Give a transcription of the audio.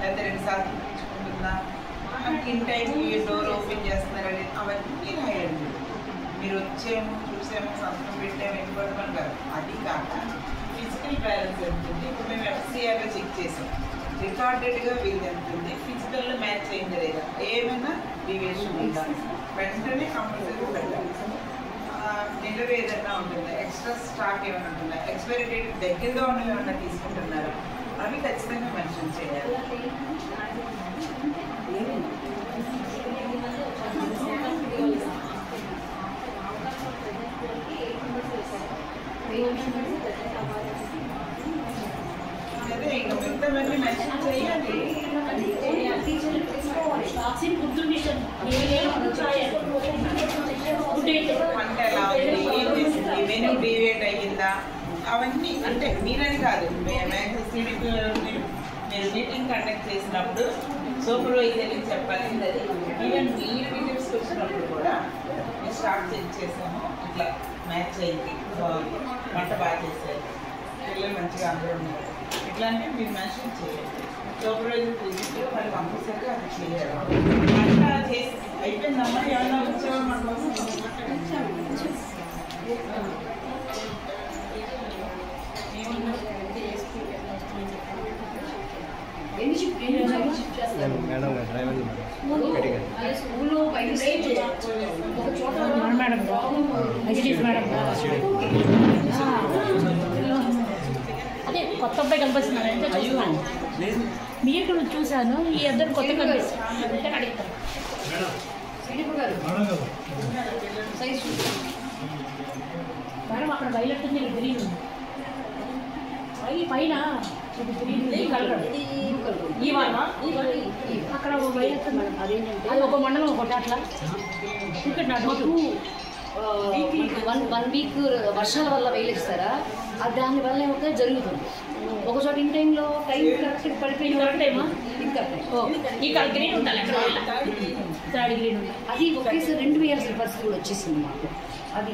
లేకపోతే 2 సార్లు చూపించుకుంటుందా, ఇన్ టైంకి డోర్ ఓపెన్ చేస్తున్నారని అవన్నీ రాయండి. మీరు వచ్చేమో చూసామో సంతకం పెట్టాము వెళ్ళిపోవడం కాదు. అది కాక ఫిజికల్ బ్యాలెన్స్ ఎంత ఉంది. ఇప్పుడు మేము FCRలో చెక్ చేసాం, రికార్డెడ్గా వీళ్ళు ఎంత ఉంది, ఫిజికల్లో మ్యాచ్ అయింది లేదా, ఏమైనా డీవియేషన్ ఉందా వెంటనే కంపల్సరీ పెట్టాలి. నిల్వ ఏదైనా ఉంటుందా, ఎక్స్ట్రా స్టాక్ ఏమైనా ఉంటుందా, ఎక్స్పైరీ డేట్ దగ్గరగా ఉన్నవి ఏమైనా తీసుకుంటున్నారా, అవి ఖచ్చితంగా మెన్షన్ చేయాలి. అదే ఇంకా మిగతావన్నీ మెన్షన్ చేయాలి. పంట ఎలా ఉంది, ఏం చేసింది, మెనూ డీవియేట్ అయ్యిందా, అవన్నీ అంటే మీరని కాదు, మీరు మీటింగ్ కండక్ట్ చేసినప్పుడు సూపర్వైజర్కి చెప్పాలి. ఈవెన్ మీరు మీటింగ్స్కి వచ్చినప్పుడు కూడా మేము స్టార్ట్ చెక్ చేసాము, ఇట్లా మ్యాచ్ అయింది, వంట బాగా చేశారు, పిల్లలు మంచిగా అందరూ ఉన్నారు, ఇట్లాంటివి మీరు మెన్షన్ చేయండి. సూపర్వైజర్ విజిట్ వాళ్ళు కంపల్సరీగా అది చేయాలి. అట్లా చేసి అయిపోయిందమ్మా, ఏమన్నా వచ్చావా మన కోసం అదే కొత్త అబ్బాయి కనిపిస్తున్నారంటే చూస్తున్నాను, మీరు కూడా చూశాను. ఈ ఇద్దరు కొత్త కనిపిస్తుంది అడుగుతాను. మేడం అక్కడ వైలెట్ ఉంది, గ్రీన్ ఉంది, పైన ఈ వారమా అక్కడ వైలెట్ మేడం, అదేంటంటే అది ఒక మండలం ఒకటి అట్లా. ఇక్కడ నా డౌట్ 1 వీక్ వర్షాల వల్ల వేలేస్తారా, దానివల్ల ఏమో జరుగుతుంది. ఒక చోట ఇన్ టైంలో టైం కరెక్ట్ పడిపోయిన కరెక్టేమా, ఇక్కడ గ్రీన్ ఉండాలి, థర్డ్ గ్రీన్ ఉండాలి. అది ఒకేసారి 2 వేయాల్సిన పరిస్థితి కూడా వచ్చేసింది మాకు. అది